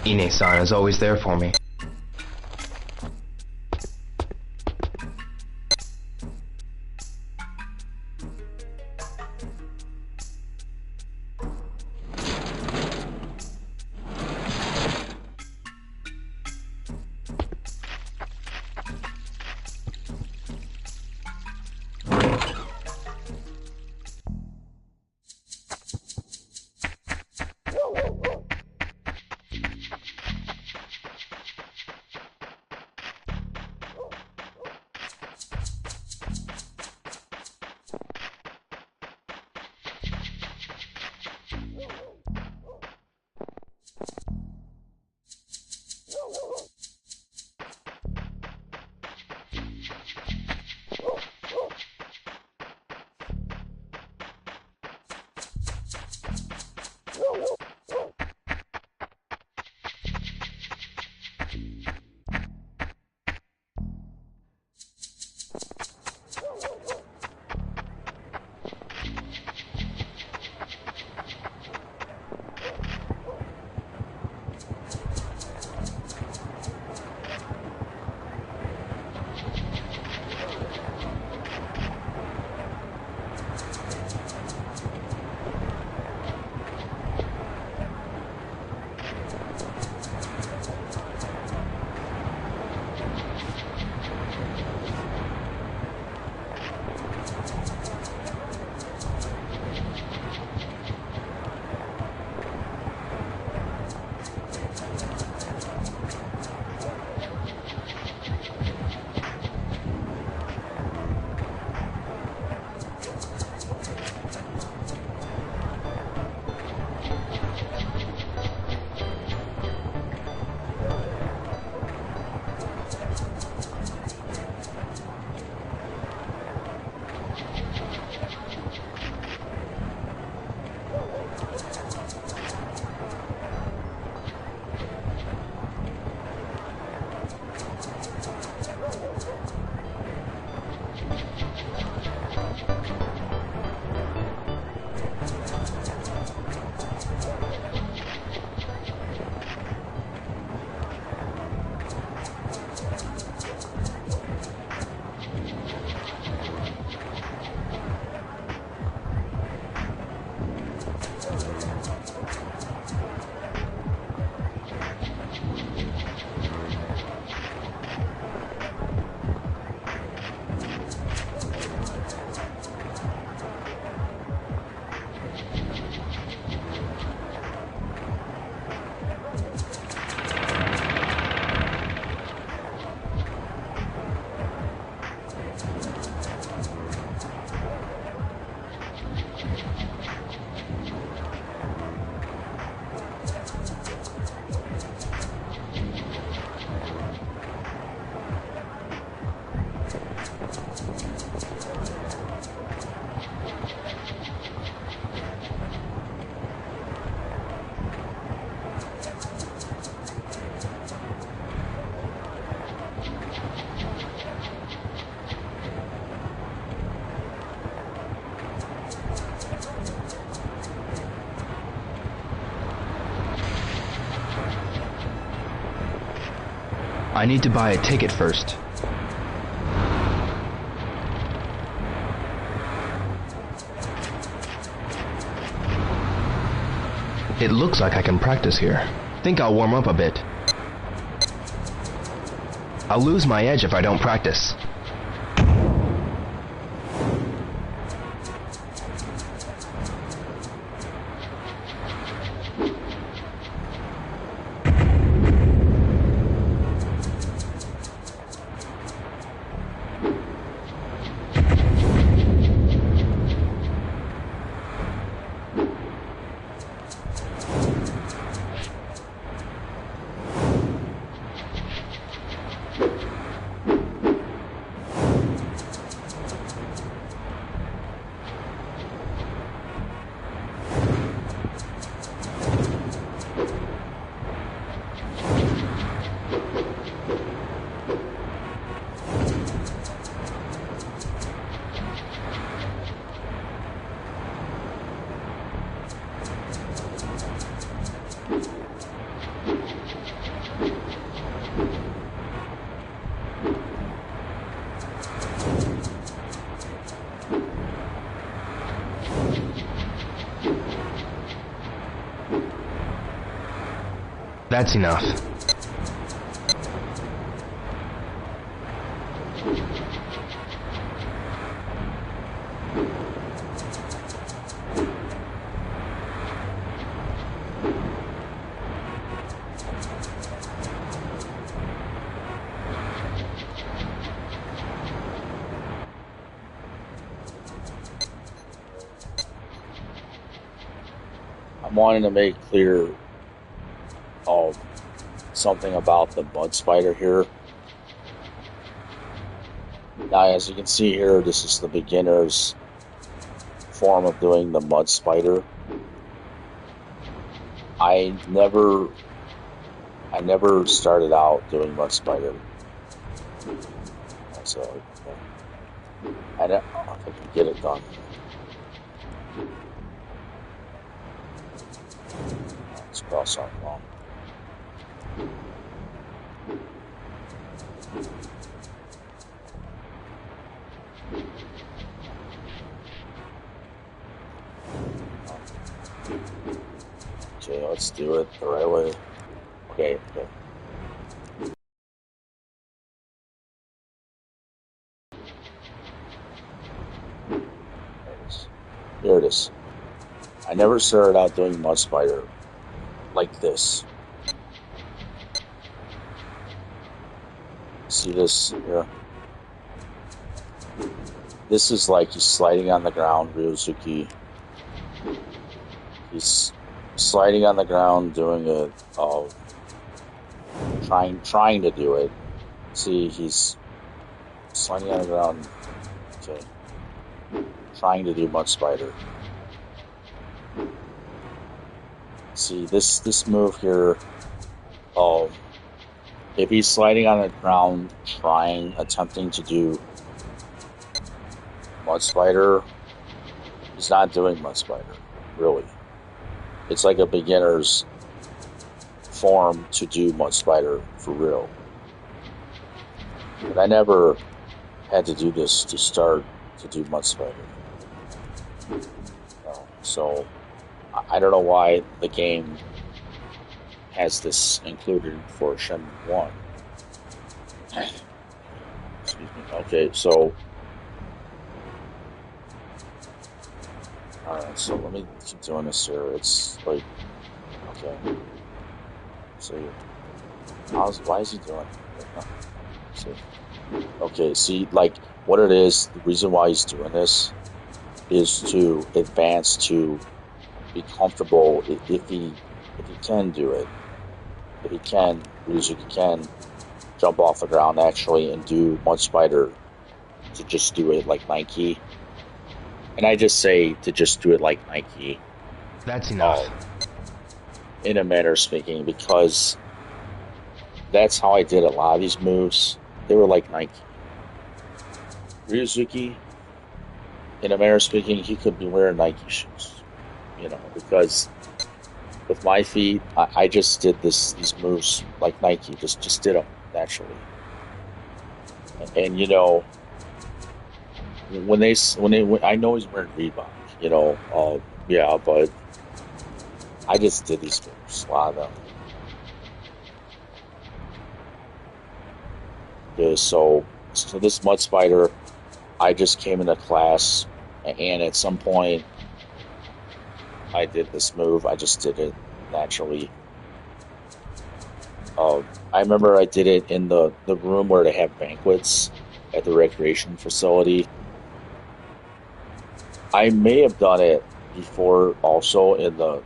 Ine-san is always there for me. I need to buy a ticket first. It looks like I can practice here. Think I'll warm up a bit. I'll lose my edge if I don't practice. That's enough. I'm wanting to make clear something about the mud spider here. Now, as you can see here, this is the beginner's form of doing the mud spider. I never started out doing mud spider, so I don't know if I can get it done. Let's cross out wrong. Okay, let's do it the right way. Okay. Here it is. I never started out doing mud spider like this. See this here? This is like he's sliding on the ground, Ryozuki. He's sliding on the ground, doing it, trying to do it. See, he's sliding on the ground. Okay, trying to do mud spider. See this move here. If he's sliding on the ground, attempting to do mud spider, he's not doing mud spider, really. It's like a beginner's form to do mud spider for real. But I never had to do this to start to do mud spider. So I don't know why the game has this included for Shenmue 1. Excuse me. Okay, so alright, so let me keep doing this here. It's like, okay. So, why is he doing it? See. Okay, see, like, what it is, the reason why he's doing this is to advance, to be comfortable if he can do it. If he can, Ryuzuki can jump off the ground actually and do mud spider, to just do it like Nike. And I just say to just do it like Nike. That's enough. In a manner of speaking, because that's how I did a lot of these moves. They were like Nike. Ryuzuki, in a manner of speaking, he could be wearing Nike shoes. Because with my feet, I just did these moves like Nike, just did them naturally. And when I know he's wearing Reebok, yeah, but I just did these moves, a lot of them. Yeah, so this mud spider, I just came into class, and at some point, I did this move. I just did it naturally. I remember I did it in the room where they have banquets at the recreation facility. I may have done it before also in the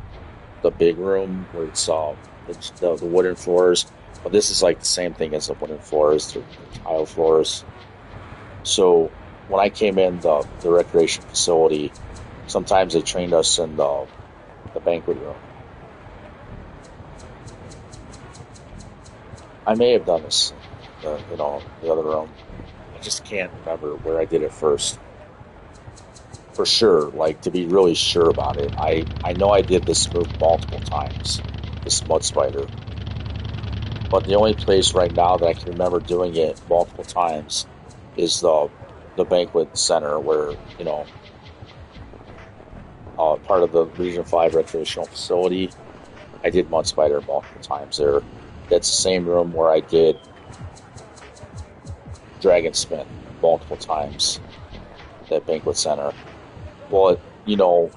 big room where it's the wooden floors, but this is like the same thing as the wooden floors, the tile floors. So when I came in the recreation facility, sometimes they trained us in the banquet room. I may have done this, the other room. I just can't remember where I did it first. For sure, like to be really sure about it. I know I did this move multiple times, this mud spider. But the only place right now that I can remember doing it multiple times is the banquet center where, part of the Region 5 recreational facility. I did Mud Spider multiple times there. That's the same room where I did Dragon Spin multiple times, that banquet center. But, you know,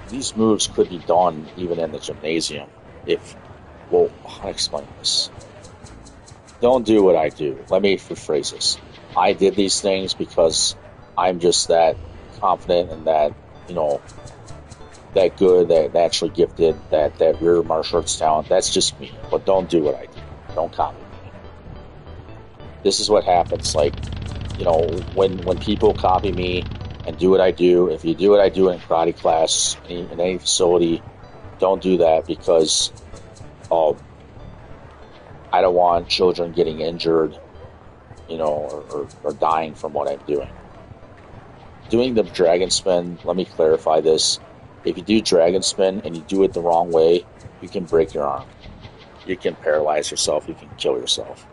these moves could be done even in the gymnasium. If, well, how do I explain this? Don't do what I do. Let me rephrase this. I did these things because I'm just that confident and that, you know, that good, that naturally gifted, that rear martial arts talent. That's just me. But don't do what I do. Don't copy me. This is what happens. Like, you know, when people copy me and do what I do, if you do what I do in karate class, in any facility, don't do that because I don't want children getting injured, you know, or dying from what I'm doing. Doing the dragon spin, let me clarify this. If you do dragon spin and you do it the wrong way, you can break your arm. You can paralyze yourself. You can kill yourself.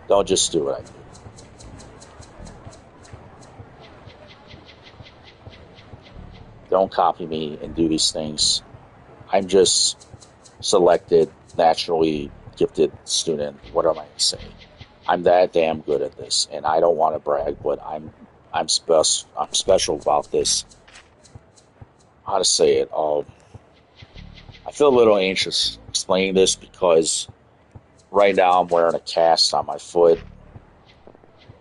Don't just do what I do. Don't copy me and do these things. I'm just selected, naturally gifted student. What am I going to say? I'm that damn good at this, and I don't want to brag, but I'm special about this. How to say it? I feel a little anxious explaining this because right now I'm wearing a cast on my foot.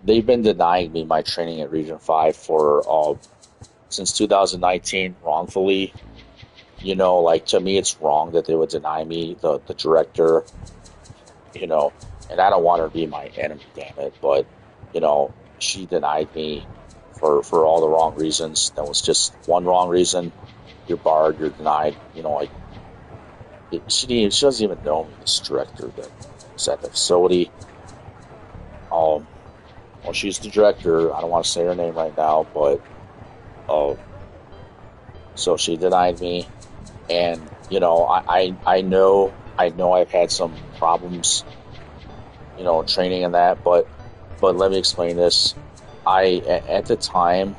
They've been denying me my training at Region 5 for since 2019 wrongfully. You know, like, to me it's wrong that they would deny me, the director, you know, and I don't want her to be my enemy, damn it, but, you know, she denied me for all the wrong reasons. That was just one wrong reason. You're barred, you're denied, you know, like, she doesn't even know me, this director that's at the facility. Well, she's the director. I don't want to say her name right now, but so she denied me, and you know, I know I've had some problems, you know, training in that, but let me explain this. At the time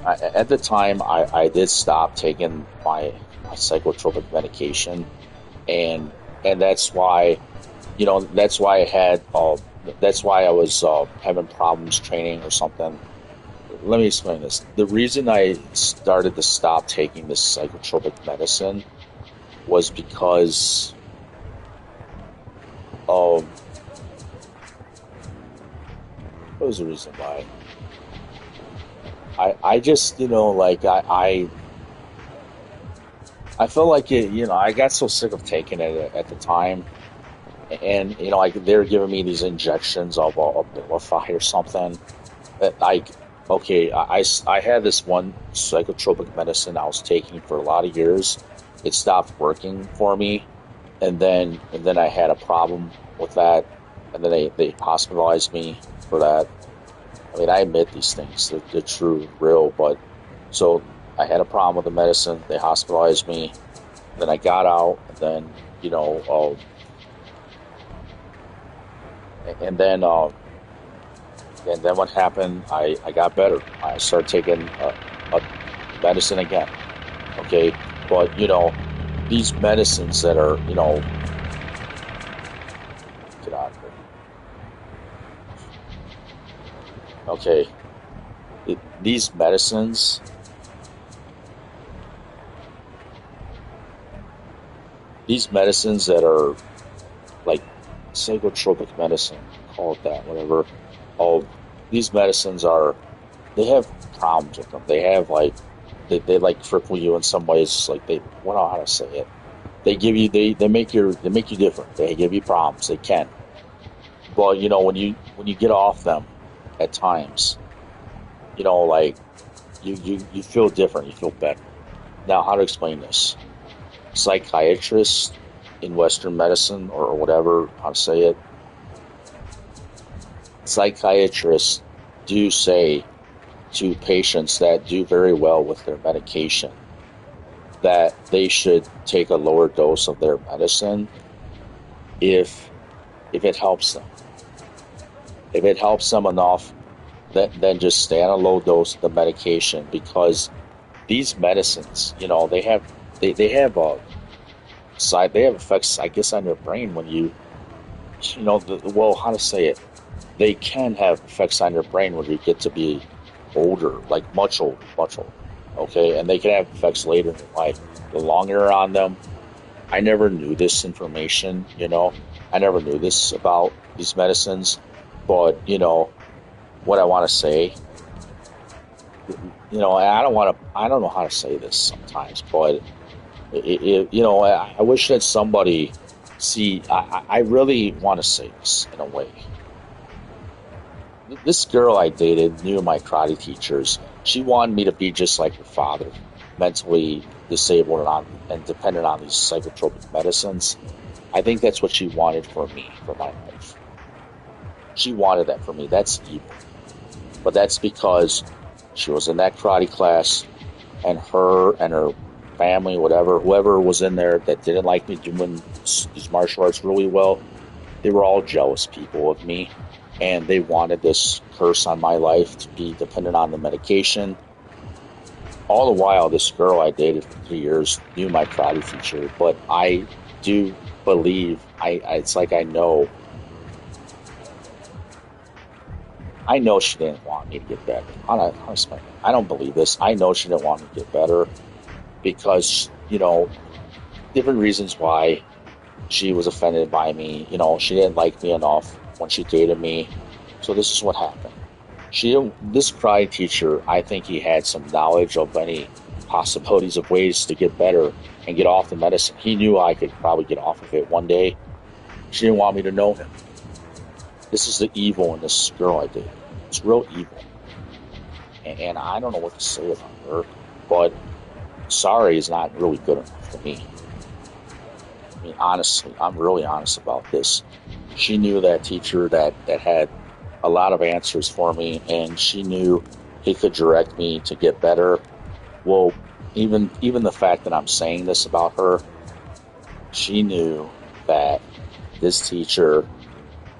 I did stop taking my psychotropic medication, and that's why, you know, that's why I was having problems training or something. Let me explain this. The reason I started to stop taking this psychotropic medicine was because what was the reason why? I just, you know, like, I felt like it, you know, I got so sick of taking it at the time, and you know, like, they were giving me these injections of Abilify or something. That, like, okay, I had this one psychotropic medicine I was taking for a lot of years. It stopped working for me, and then I had a problem with that, and then they hospitalized me for that. I mean, I admit these things; they're true, real. But so I had a problem with the medicine. They hospitalized me. Then I got out, and then, you know, and then what happened? I got better. I started taking medicine again. Okay, but you know, these medicines that are, you know, get out of here. Okay, these medicines. These medicines that are like psychotropic medicine, call it that, whatever. All these medicines they have problems with them. They have, like, they like cripple you in some ways. Like, they, I don't know how to say it. They give you, they make you different. They give you problems. They can. But you know, when you get off them at times, you know, like, you feel different. You feel better. Now, how to explain this? Psychiatrists in Western medicine, or whatever, how to say it, psychiatrists do say to patients that do very well with their medication that they should take a lower dose of their medicine if it helps them. If it helps them enough, then just stay on a low dose of the medication, because these medicines, they have they have effects, I guess, on your brain when well, how to say it? They can have effects on your brain when you get to be older, like much older, much older. Okay, and they can have effects later in life. The longer you're on them, I never knew this information. I never knew this about these medicines, but what I want to say, I don't know how to say this sometimes, but I wish that somebody see. I really want to say this in a way. This girl I dated knew my karate teachers. She wanted me to be just like her father, mentally disabled and dependent on these psychotropic medicines. I think that's what she wanted for me, for my life. She wanted that for me. That's evil. But that's because she was in that karate class, and her family, whoever was in there that didn't like me doing these martial arts really well, they were all jealous people of me, and they wanted this curse on my life to be dependent on the medication. All the while, this girl I dated for 3 years knew my karate teacher, but I do believe it's like I know she didn't want me to get better. I don't believe this. I know she didn't want me to get better because, different reasons why she was offended by me. She didn't like me enough when she dated me. So this is what happened. This karate teacher, I think he had some knowledge of any possibilities of ways to get better and get off the medicine. He knew I could probably get off of it one day. She didn't want me to know him. This is the evil in this girl I dated. It's real evil. And I don't know what to say about her, but sorry is not really good enough for me. I mean, honestly, I'm really honest about this. She knew that teacher that had a lot of answers for me, and she knew he could direct me to get better. Well, even the fact that I'm saying this about her, she knew that this teacher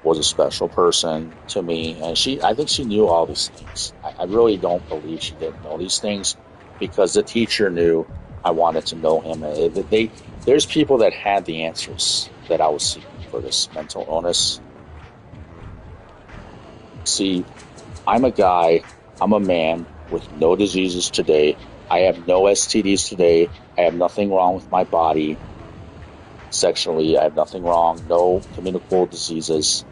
was a special person to me, and I think she knew all these things. I really don't believe she didn't know these things because the teacher knew I wanted to know him. There's people that had the answers that I was seeking for this mental illness. See, I'm a man with no diseases today. I have no STDs today. I have nothing wrong with my body. Sexually, I have nothing wrong. No communicable diseases.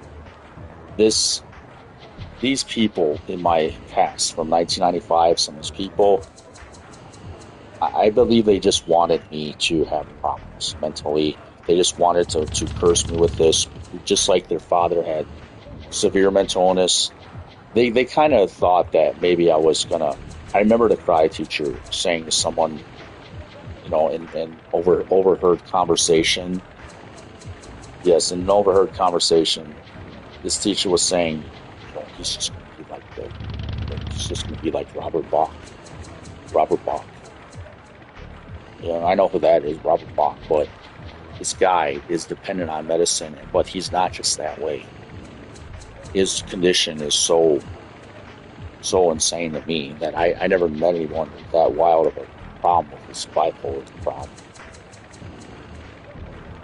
These people in my past, from 1995, some of these people, I believe they just wanted me to have problems mentally. They just wanted to curse me with this, just like their father had severe mental illness. They kind of thought that maybe I was gonna. I remember the karate teacher saying to someone, in overheard conversation. Yes, in an overheard conversation, this teacher was saying, he's just gonna be like he's just gonna be like Robert Bach. Robert Bach. I know who that is, Robert Bach, but this guy is dependent on medicine, but he's not just that way. His condition is so insane to me that I never met anyone with that wild of a problem with this bipolar problem.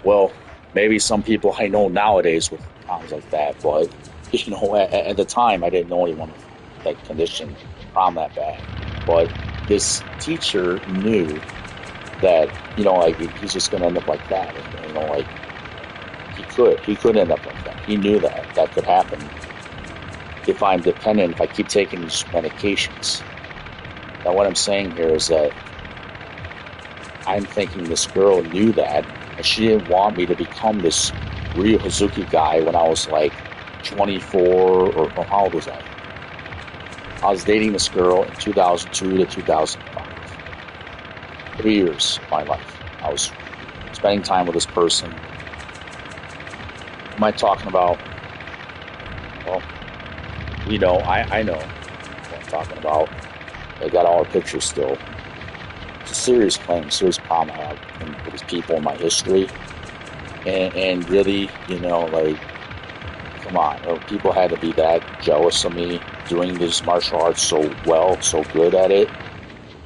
Well, maybe some people I know nowadays with problems like that, but at the time I didn't know anyone with that condition, problem that bad. But this teacher knew that he's just going to end up like that. He could end up like that. He knew that could happen if I'm dependent, if I keep taking these medications. Now, what I'm saying here is that I'm thinking this girl knew that, and she didn't want me to become this Ryu Hazuki guy when I was like 24, or how old was I? I was dating this girl in 2002 to 2005. 3 years of my life. I was spending time with this person. What am I talking about? Well, I know what I'm talking about. I got all our pictures still. It's a serious claim, serious problem I have with these people in my history. And really, come on. People had to be that jealous of me doing this martial arts so well, so good at it.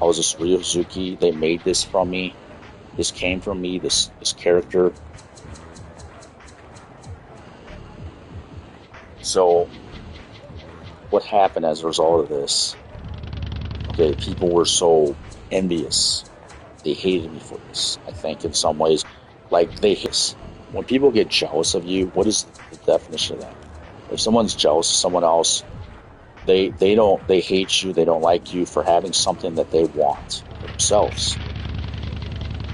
I was this Ryozuki. They made this from me. This came from me. This character. So what happened as a result of this? Okay, people were so envious. They hated me for this. I think in some ways, like they hate us. When people get jealous of you, what is the definition of that? If someone's jealous of someone else, they hate you. They don't like you for having something that they want for themselves.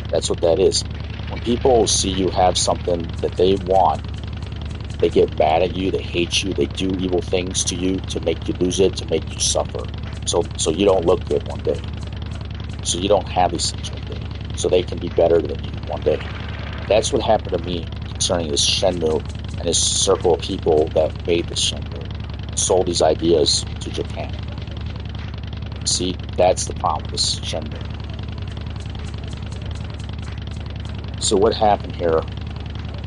That's what that is. When people see you have something that they want, they get mad at you. They hate you. They do evil things to you to make you lose it, to make you suffer. So you don't look good one day. So you don't have these things one day. So they can be better than you one day. That's what happened to me concerning this Shenmue and this circle of people that made this Shenmue, sold these ideas to Japan. See, that's the problem with this Shenmue. So what happened here?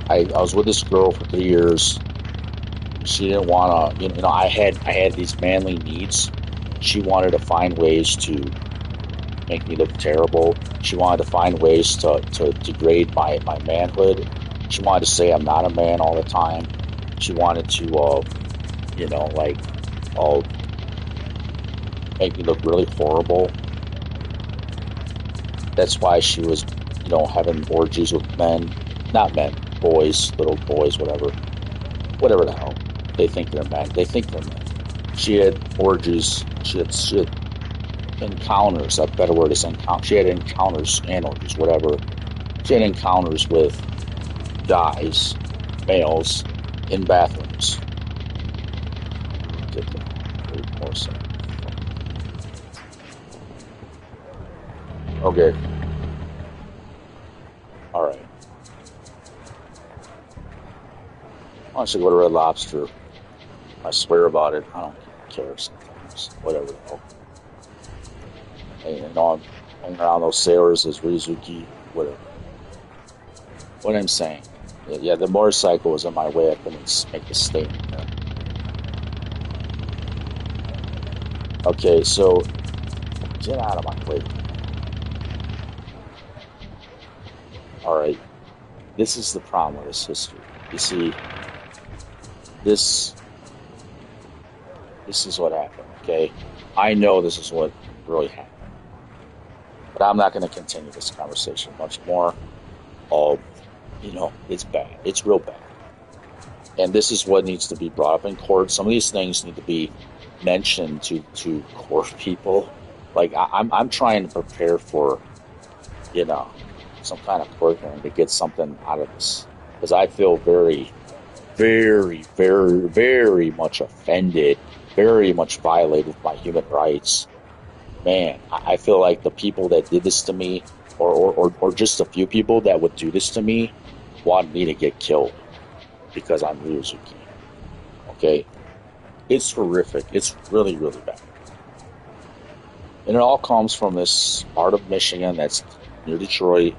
I was with this girl for 3 years. She didn't want to, I had these manly needs. She wanted to find ways to make me look terrible. She wanted to find ways to degrade my manhood. She wanted to say I'm not a man all the time. She wanted to, make me look really horrible. That's why she was, having orgies with men. Not men, boys, little boys, whatever. Whatever the hell. They think they're men. They think they're men. She had orgies. She had encounters. That better word is encounter. She had encounters and orgies, whatever. She had encounters with guys, males, in bathrooms. Get the more so. Okay. All right. I should go to Red Lobster. I swear about it. I don't care sometimes. Whatever the hell. And I'm hanging around those sailors as Rizuki, whatever. What I'm saying. Yeah, the motorcycle was in my way. I couldn't make a statement there. Okay, so get out of my way. Alright. This is the problem with this history. You see, this is what happened, okay? I know this is what really happened. But I'm not going to continue this conversation much more. It's bad. It's real bad. And this is what needs to be brought up in court. Some of these things need to be mentioned to court people. Like, I'm trying to prepare for, some kind of court hearing to get something out of this. Because I feel very, very, very, very much offended, very much violated by human rights. Man, I feel like the people that did this to me, or just a few people that would do this to me, want me to get killed because I'm Ryozuki. Okay? It's horrific. It's really, really bad. And it all comes from this part of Michigan that's near Detroit.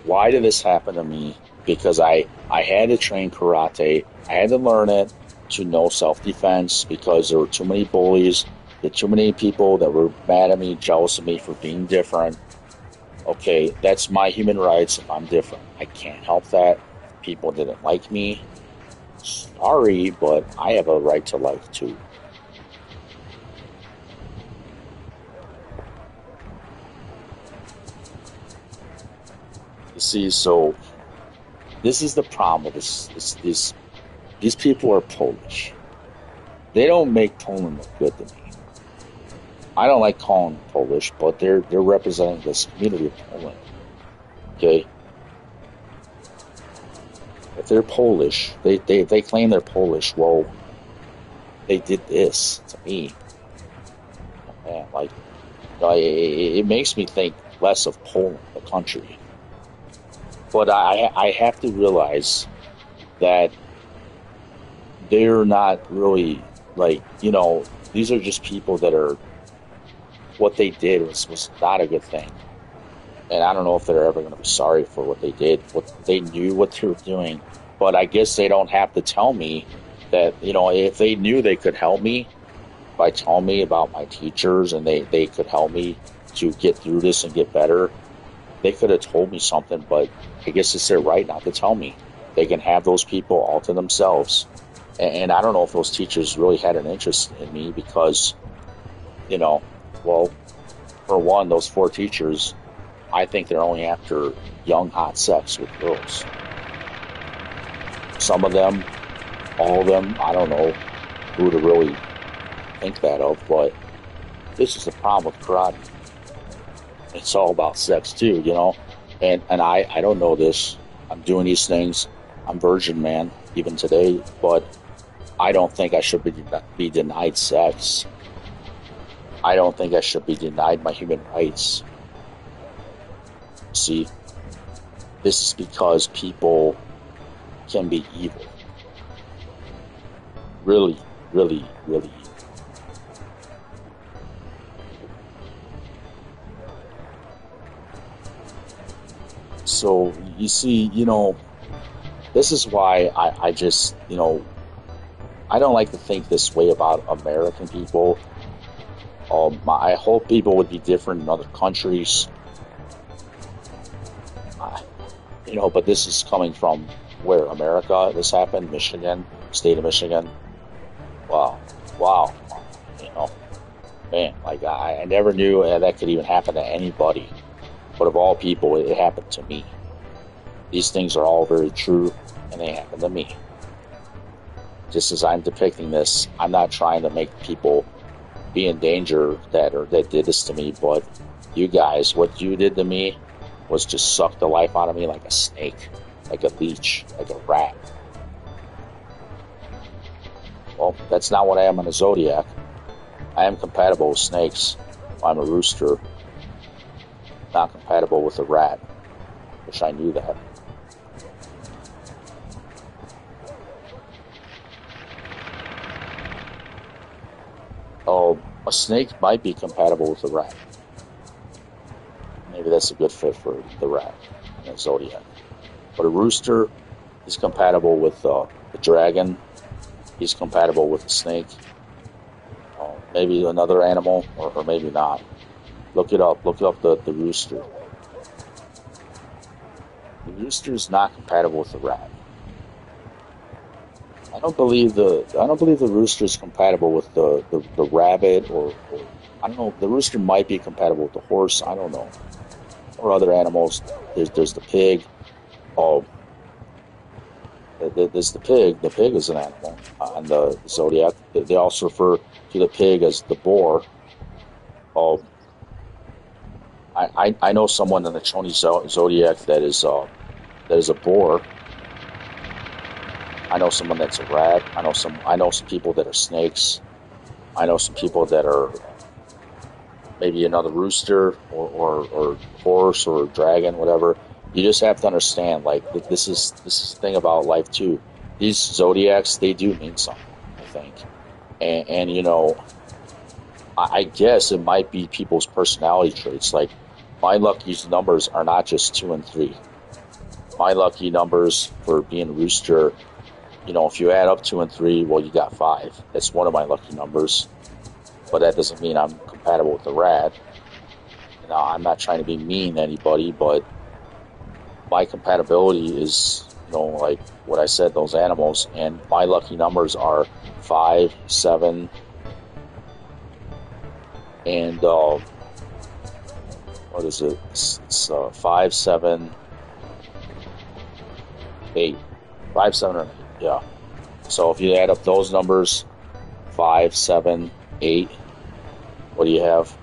Why did this happen to me? Because I had to train karate. I had to learn it to know self-defense because there were too many bullies. There were too many people that were mad at me, jealous of me for being different. Okay, that's my human rights if I'm different. I can't help that. People didn't like me. Sorry, but I have a right to life too. You see, so this is the problem with these people are Polish. They don't make Poland look good to me. I don't like calling them Polish, but they're representing this community of Poland. Okay? If they're Polish, they claim they're Polish, well, they did this to me. Man, it makes me think less of Poland, the country. But I have to realize that they're not really, these are just people that are, what they did was not a good thing. And I don't know if they're ever going to be sorry for what they did. They knew what they were doing. But I guess they don't have to tell me that, if they knew they could help me, by telling me about my teachers and they could help me to get through this and get better. They could have told me something, but I guess it's their right not to tell me. They can have those people all to themselves. And I don't know if those teachers really had an interest in me because, you know, well, for one, those four teachers, I think they're only after young, hot sex with girls. Some of them, all of them, I don't know who to really think that of, but this is the problem with karate. It's all about sex too, you know. And I don't know this. I'm doing these things. I'm virgin, man, even today, but I don't think I should be denied sex. I don't think I should be denied my human rights. See, this is because people can be evil. Really, really, really evil. So, you see, you know, this is why I just, you know, I don't like to think this way about American people. I hope people would be different in other countries. Uh, you know, but this is coming from where America. This happened, Michigan, state of Michigan. Wow, wow. You know, man, like I never knew that could even happen to anybody. But of all people, it happened to me. These things are all very true, and they happen to me. Just as I'm depicting this, I'm not trying to make people be in danger that did this to me, but you guys, what you did to me was just suck the life out of me like a snake, like a leech, like a rat. Well, that's not what I am in a zodiac. I am compatible with snakes. I'm a rooster, not compatible with a rat. Wish I knew that. Oh, a snake might be compatible with a rat. Maybe that's a good fit for the rat in a zodiac. But a rooster is compatible with a dragon. He's compatible with a snake. Maybe another animal, or maybe not. Look it up. Look up the rooster. The rooster is not compatible with the rat. I don't believe the rooster is compatible with the rabbit or I don't know. The rooster might be compatible with the horse. I don't know, or other animals. There's the pig. Oh, there's the pig. The pig is an animal on the zodiac. They also refer to the pig as the boar. Oh, I know someone in the Choni zodiac that is a boar. I know someone that's a rat. I know some people that are snakes. I know some people that are maybe another rooster or horse or dragon, whatever. You just have to understand, like this is the thing about life too. These zodiacs, they do mean something, I think, and you know, I guess it might be people's personality traits. Like my lucky numbers are not just 2 and 3. My lucky numbers for being a rooster, you know, if you add up 2 and 3, well, you got 5. That's one of my lucky numbers. But that doesn't mean I'm compatible with the rat. You know, I'm not trying to be mean to anybody, but my compatibility is, you know, like what I said, those animals. And my lucky numbers are 5, 7, and what is it? It's 5, 7, 8. 5, 7, or 8. Yeah. So if you add up those numbers, 5, 7, 8, what do you have?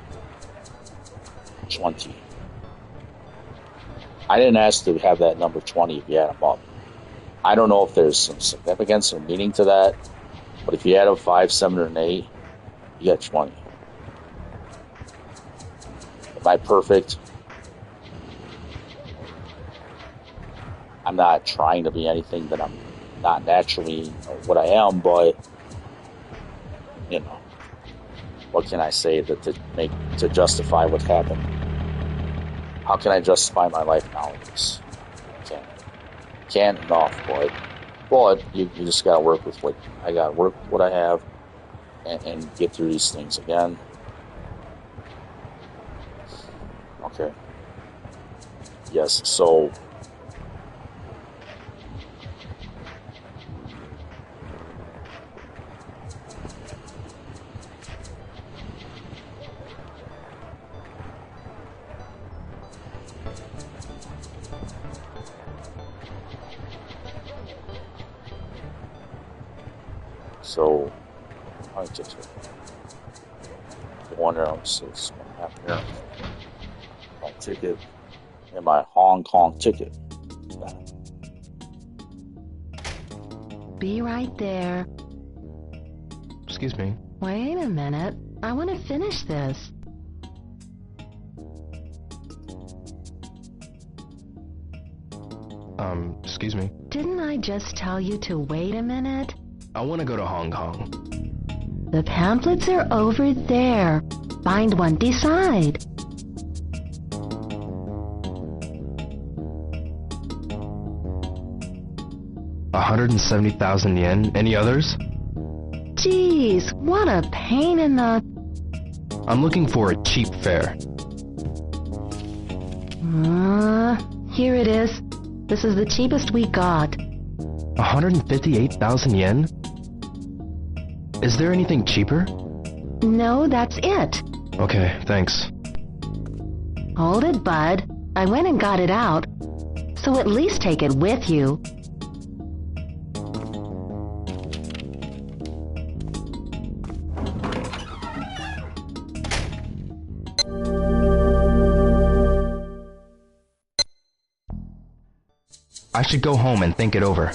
20. I didn't ask to have that number 20 if you add them up. I don't know if there's some significance or meaning to that, but if you add up 5, 7, and 8, you get 20. Am I perfect? I'm not trying to be anything that I'm not naturally what I am, but you know, what can I say to justify what happened? How can I justify my life nowadays? Can't enough, but you just gotta work with what I got. Work with what I have. and get through these things again. Okay. Yes, so I just wonder, what's going to happen here. My ticket and my Hong Kong ticket. Be right there. Excuse me. Wait a minute. I want to finish this. Excuse me. Didn't I just tell you to wait a minute? I want to go to Hong Kong. The pamphlets are over there. Find one, decide. $170,000 yen. Any others? Geez, what a pain in the... I'm looking for a cheap fare. Here it is. This is the cheapest we got. 158,000 yen? Is there anything cheaper? No, that's it. Okay, thanks. Hold it, bud. I went and got it out. So at least take it with you. I should go home and think it over.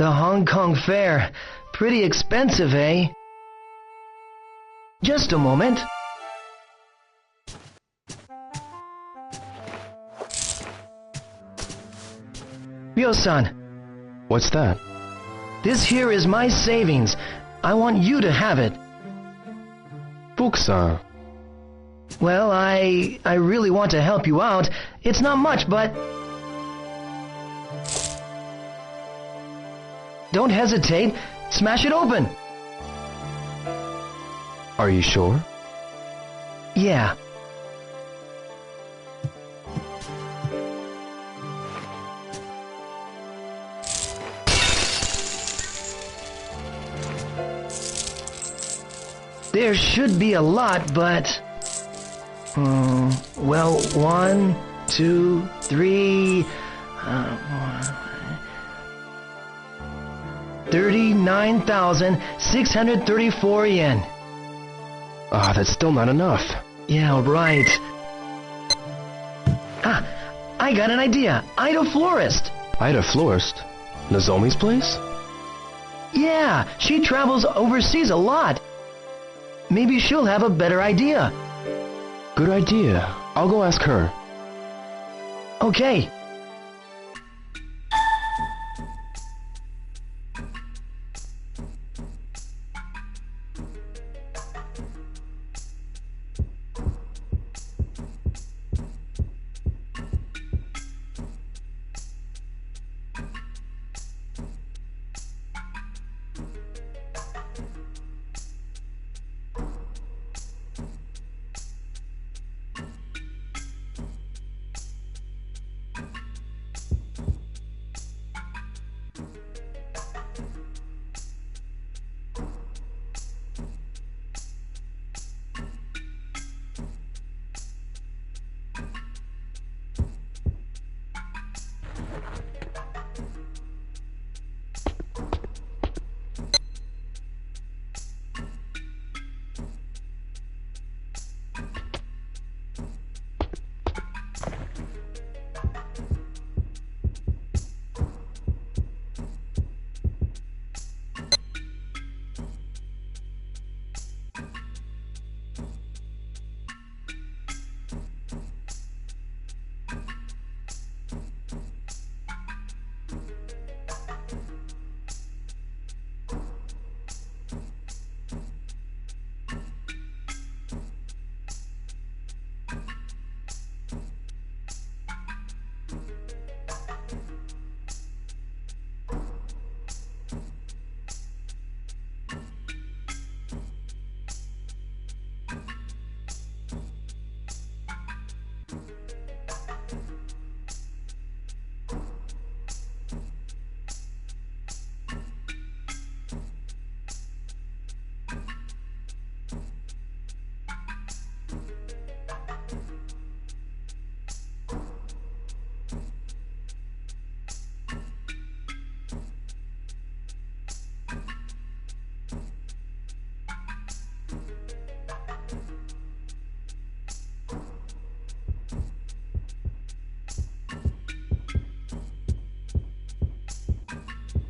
The Hong Kong fare. Pretty expensive, eh? Just a moment. Ryo-san, What's that? this here is my savings. I want you to have it. Fuku-san. Well, I really want to help you out. It's not much, but... Don't hesitate. Smash it open. Are you sure? Yeah. There should be a lot, but... well, 1, 2, 3... 39,634 yen. Ah, that's still not enough. Yeah, right. Ah, I got an idea. Ida Florist. Ida Florist? Nozomi's place? Yeah, she travels overseas a lot. Maybe she'll have a better idea. Good idea. I'll go ask her. Okay.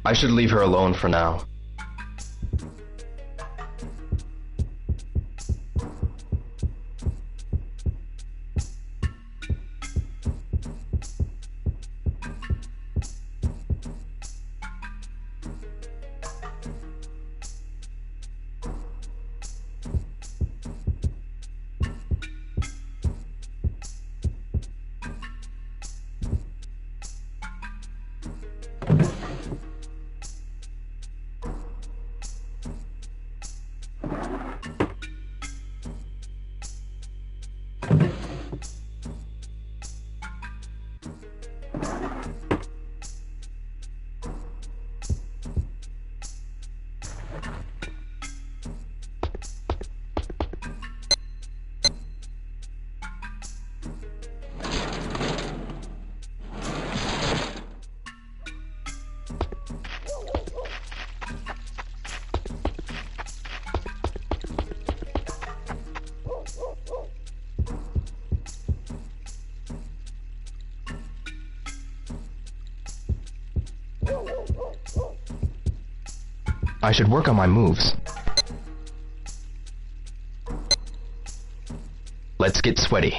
I should leave her alone for now. I should work on my moves. Let's get sweaty.